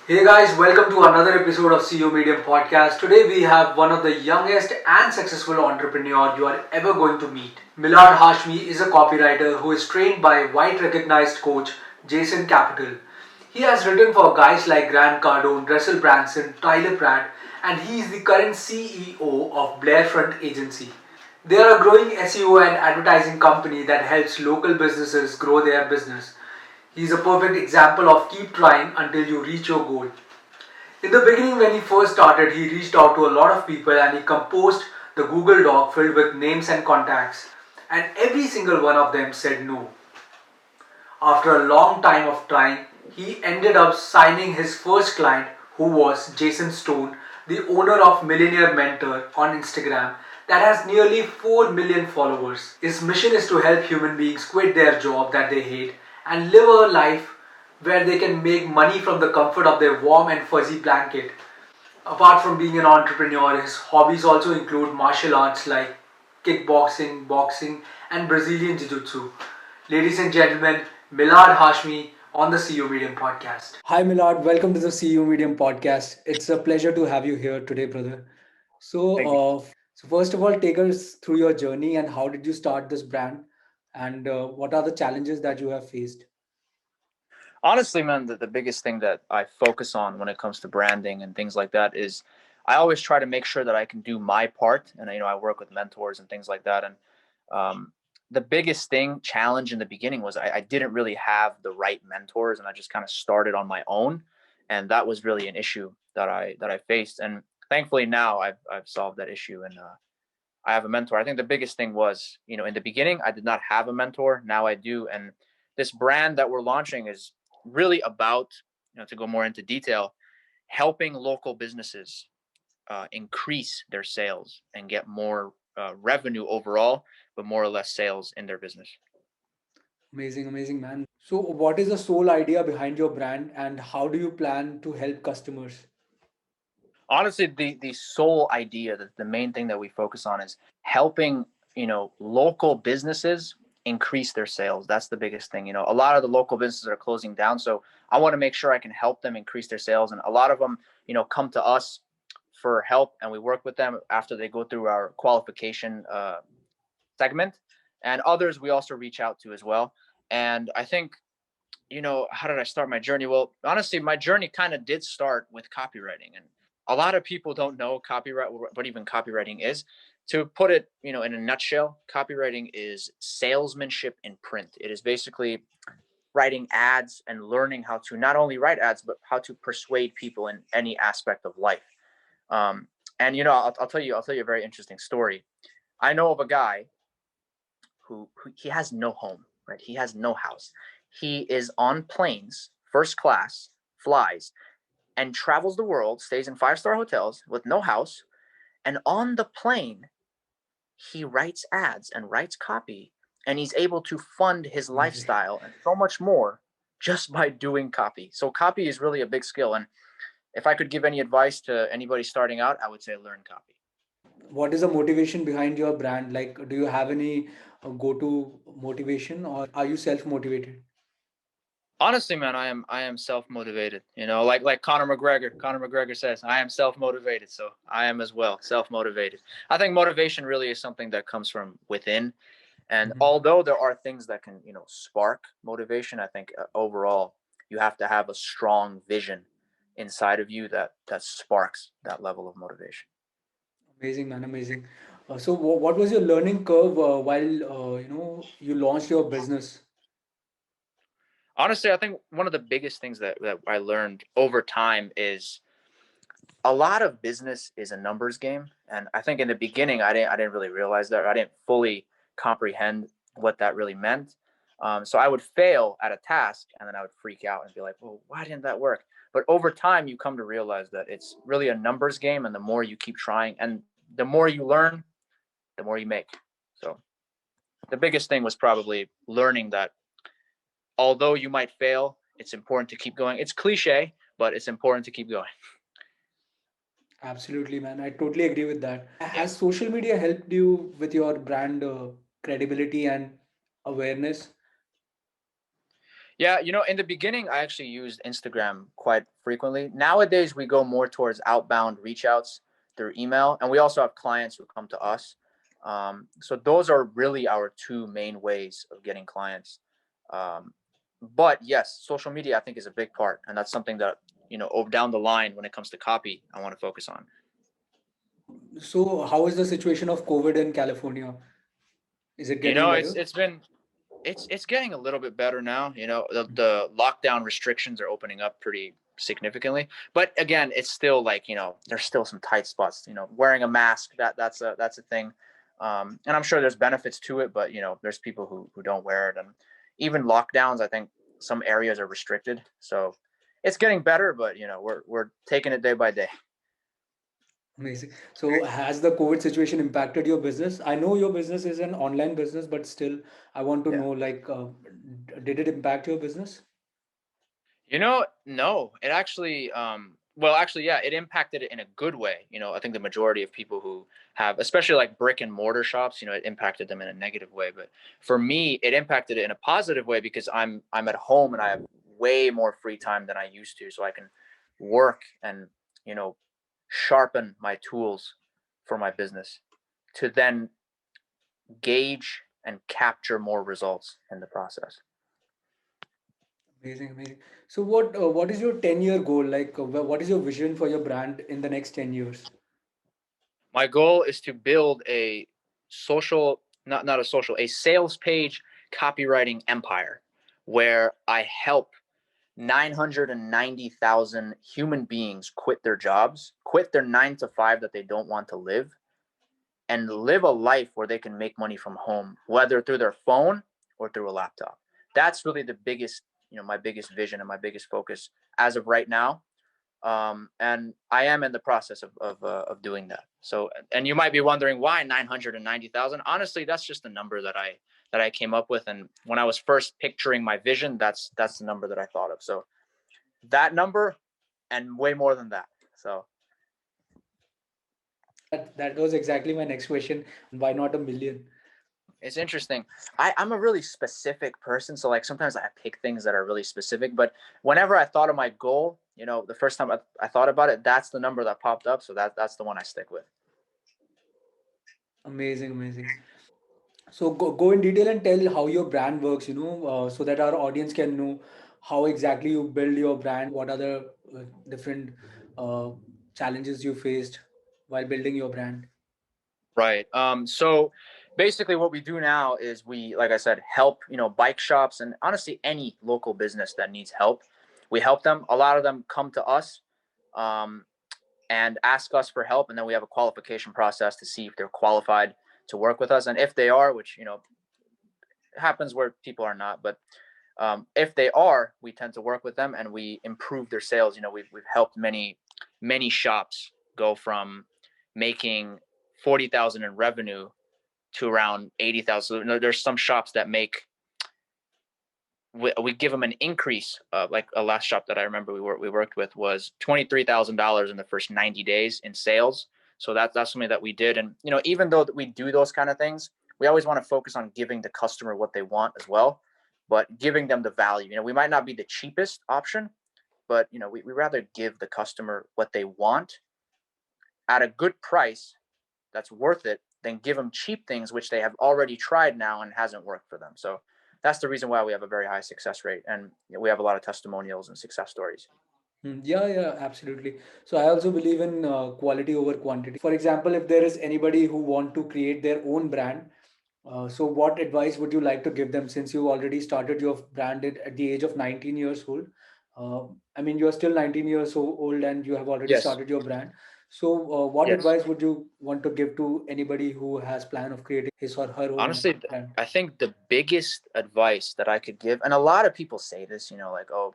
Hey guys, welcome to another episode of CEO Medium Podcast. Today we have one of the youngest and successful entrepreneur you are ever going to meet. Milad Hashimi is a copywriter who is trained by white recognized coach Jason Capital. He has written for guys like Grant Cardone, Russell Brunson, Tyler Pratt, and he is the current CEO of Blair Agency. They are a growing SEO and advertising company that helps local businesses grow their business. He is a perfect example of keep trying until you reach your goal. In the beginning, when he first started, he reached out to a lot of people and he composed the Google Doc filled with names and contacts, and every single one of them said no. After a long time of trying, he ended up signing his first client, who was Jason Stone, the owner of Millionaire Mentor on Instagram, that has nearly 4 million followers. His mission is to help human beings quit their job that they hate and live a life where they can make money from the comfort of their warm and fuzzy blanket. Apart from being an entrepreneur, his hobbies also include martial arts like kickboxing, boxing, and Brazilian Jiu Jitsu. Ladies and gentlemen, Milad Hashmi on the CEO Medium podcast. Hi Milad, welcome to the CEO Medium podcast. It's a pleasure to have you here today, brother. So, Thank you. so first of all, take us through your journey and how did you start this brand, and what are the challenges that you have faced? Honestly, man, the biggest thing that I focus on when it comes to branding and things like that is I always try to make sure that I can do my part. And, I work with mentors and things like that. And um, the biggest challenge in the beginning was I didn't really have the right mentors and I just kind of started on my own. And that was really an issue that I faced. And thankfully now I've solved that issue and I have a mentor. I think the biggest thing was, in the beginning, I did not have a mentor. Now I do. And this brand that we're launching is really about, to go more into detail, helping local businesses increase their sales and get more revenue overall, but more or less sales in their business. Amazing, amazing, man. So, what is the sole idea behind your brand, and how do you plan to help customers? Honestly, the sole idea, that the main thing that we focus on is helping local businesses increase their sales. That's the biggest thing. A lot of the local businesses are closing down, so I want to make sure I can help them increase their sales. And a lot of them come to us for help, and we work with them after they go through our qualification segment. And others we also reach out to as well. And I think, how did I start my journey? Well, honestly, my journey kind of did start with copywriting. And a lot of people don't know copyright, what even copywriting is. To put it, in a nutshell, copywriting is salesmanship in print. It is basically writing ads and learning how to not only write ads, but how to persuade people in any aspect of life. And I'll tell you a very interesting story. I know of a guy who he has no home, right? He has no house. He is on planes, first class, flies, and travels the world, stays in five-star hotels with no house. And on the plane, he writes ads and writes copy, and he's able to fund his Amazing. lifestyle and so much more just by doing copy. So copy is really a big skill. And if I could give any advice to anybody starting out, I would say learn copy. What is the motivation behind your brand? Like, do you have any go-to motivation, or are you self-motivated? Honestly, man, I am self motivated. Like Conor McGregor. Conor McGregor says, "I am self motivated." So I am as well, self motivated. I think motivation really is something that comes from within. And Mhm. although there are things that can, spark motivation, I think overall you have to have a strong vision inside of you that sparks that level of motivation. Amazing, man, amazing. So, what was your learning curve while you launched your business? Honestly, I think one of the biggest things that I learned over time is a lot of business is a numbers game. And I think in the beginning I didn't really realize that. I didn't fully comprehend what that really meant. So I would fail at a task and then I would freak out and be like, well, why didn't that work? But over time you come to realize that it's really a numbers game, and the more you keep trying and the more you learn, the more you make. So the biggest thing was probably learning that although you might fail, it's important to keep going. It's cliche, but it's important to keep going. Absolutely, man. I totally agree with that. Has social media helped you with your brand credibility and awareness? Yeah, in the beginning, I actually used Instagram quite frequently. Nowadays, we go more towards outbound reach outs through email, and we also have clients who come to us. So those are really our two main ways of getting clients. Um, but yes, social media I think is a big part, and that's something that down the line when it comes to copy, I want to focus on. So, how is the situation of COVID in California? Is it You getting know, it's better? it's been it's getting a little bit better now. The lockdown restrictions are opening up pretty significantly, but again, it's still like there's still some tight spots. Wearing a mask, that's a thing, and I'm sure there's benefits to it, but there's people who don't wear it, and even lockdowns, I think some areas are restricted. So it's getting better, but we're taking it day by day. Amazing. So, has the COVID situation impacted your business? I know your business is an online business, but still, I want to Yeah. know, like, did it impact your business? No, it actually, well, actually, yeah, it impacted it in a good way. I think the majority of people who have, especially like brick and mortar shops, it impacted them in a negative way. But for me, it impacted it in a positive way because I'm at home and I have way more free time than I used to, so I can work and you know sharpen my tools for my business to then gauge and capture more results in the process. Amazing, amazing. So, what is your 10-year goal? Like, what is your vision for your brand in the next 10 years? My goal is to build a social, not a social, a sales page copywriting empire where I help 990,000 human beings quit their jobs, quit their 9 to 5 that they don't want to live, and live a life where they can make money from home, whether through their phone or through a laptop. That's really the biggest, my biggest vision and my biggest focus as of right now. And I am in the process of doing that. So, and you might be wondering why 990,000. Honestly, that's just the number that I came up with, and when I was first picturing my vision, that's the number that I thought of. So that number and way more than that. So That was exactly my next question. Why not a million? it's interesting. I'm a really specific person, so like sometimes I pick things that are really specific. But whenever I thought of my goal, the first time I thought about it, that's the number that popped up. So that's the one I stick with. Amazing, amazing. So go in detail and tell how your brand works, so that our audience can know how exactly you build your brand. What are the different uh, challenges you faced while building your brand? Right. So basically what we do now is we, like I said, help, bike shops and honestly any local business that needs help. We help them. A lot of them come to us um, and ask us for help. And then we have a qualification process to see if they're qualified to work with us. And if they are, which, happens where people are not, but if they are, we tend to work with them and we improve their sales. We've helped many shops go from making 40,000 in revenue to around 80,000. So there's some shops that we give them an increase. Like a last shop that I remember we worked with was $23,000 in the first 90 days in sales. So that's something that we did. And even though we do those kind of things, we always want to focus on giving the customer what they want as well, but giving them the value. We might not be the cheapest option, but we rather give the customer what they want at a good price that's worth it than give them cheap things which they have already tried now and hasn't worked for them. So that's the reason why we have a very high success rate, and we have a lot of testimonials and success stories. Yeah, yeah, absolutely. So I also believe in quality over quantity. For example, if there is anybody who want to create their own brand, so what advice would you like to give them since you already started your brand at the age of 19 years old? I mean, you are still 19 years old and you have already Yes. started your brand. So what Yes. advice would you want to give to anybody who has plan of creating his or her own Honestly, brand? I think the biggest advice that I could give, and a lot of people say this, like, oh,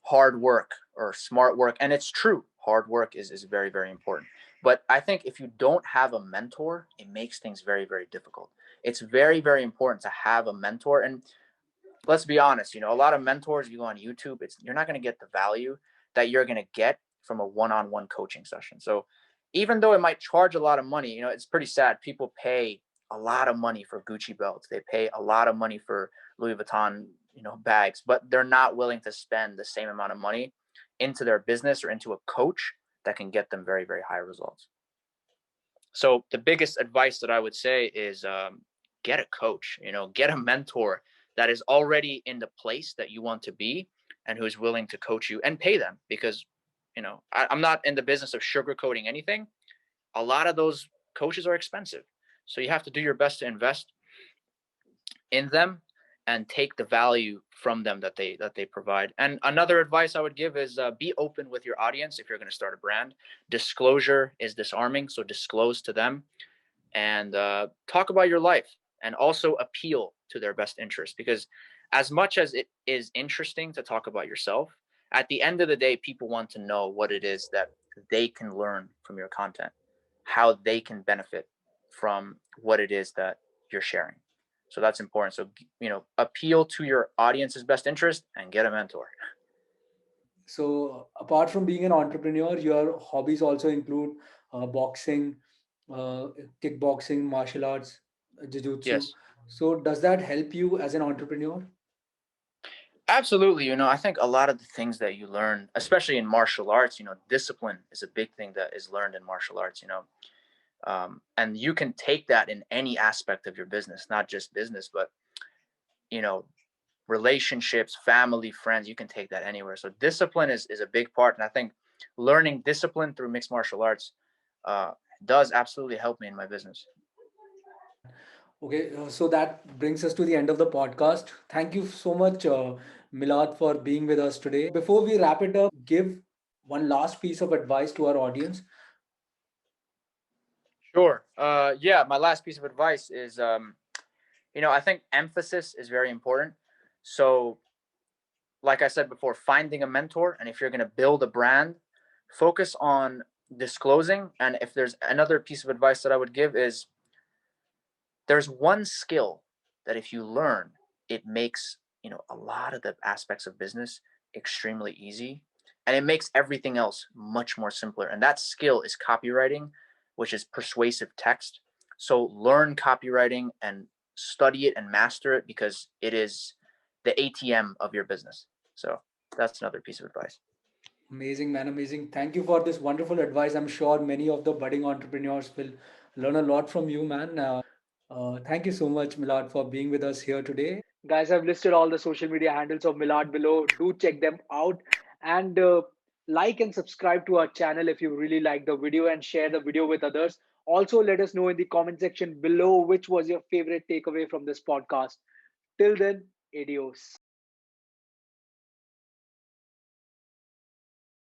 hard work or smart work. And it's true. Hard work is very, very important. But I think if you don't have a mentor, it makes things very, very difficult. It's very, very important to have a mentor. And let's be honest, a lot of mentors, you go on YouTube, you're not going to get the value that you're going to get from a one-on-one coaching session. So even though it might charge a lot of money, it's pretty sad. People pay a lot of money for Gucci belts. They pay a lot of money for Louis Vuitton, bags, but they're not willing to spend the same amount of money into their business or into a coach that can get them very, very high results. So the biggest advice that I would say is get a coach, get a mentor that is already in the place that you want to be and who is willing to coach you, and pay them, because, I'm not in the business of sugarcoating anything. A lot of those coaches are expensive. So you have to do your best to invest in them and take the value from them that they provide. And another advice I would give is be open with your audience. If you're going to start a brand, disclosure is disarming. So disclose to them, and talk about your life, and also appeal to their best interest. Because as much as it is interesting to talk about yourself, at the end of the day, people want to know what it is that they can learn from your content, how they can benefit from what it is that you're sharing. So that's important. So, appeal to your audience's best interest and get a mentor. So, apart from being an entrepreneur, your hobbies also include boxing, uh, kickboxing, martial arts, jiu-jitsu. Yes, So, does that help you as an entrepreneur? absolutely. I think a lot of the things that you learn, especially in martial arts, discipline is a big thing that is learned in martial arts. And you can take that in any aspect of your business, not just business, but you know relationships, family, friends. You can take that anywhere. So discipline is a big part, and I think learning discipline through mixed martial arts uh, does absolutely help me in my business. Okay, so that brings us to the end of the podcast. Thank you so much, Milad, for being with us today. Before we wrap it up, give one last piece of advice to our audience. Sure. Yeah, my last piece of advice is I think emphasis is very important. So like I said before, finding a mentor, and if you're going to build a brand, focus on disclosing. And if there's another piece of advice that I would give is, there's one skill that if you learn, it makes, a lot of the aspects of business extremely easy, and it makes everything else much more simpler. And that skill is copywriting, which is persuasive text. So learn copywriting and study it and master it, because it is the ATM of your business. So that's another piece of advice. Amazing, man, amazing. Thank you for this wonderful advice. I'm sure many of the budding entrepreneurs will learn a lot from you, man. Thank you so much, Milad, for being with us here today. Guys, I've listed all the social media handles of Milad below. Do check them out, and like and subscribe to our channel if you really like the video, and share the video with others. Also, let us know in the comment section below which was your favorite takeaway from this podcast. Till then, adios.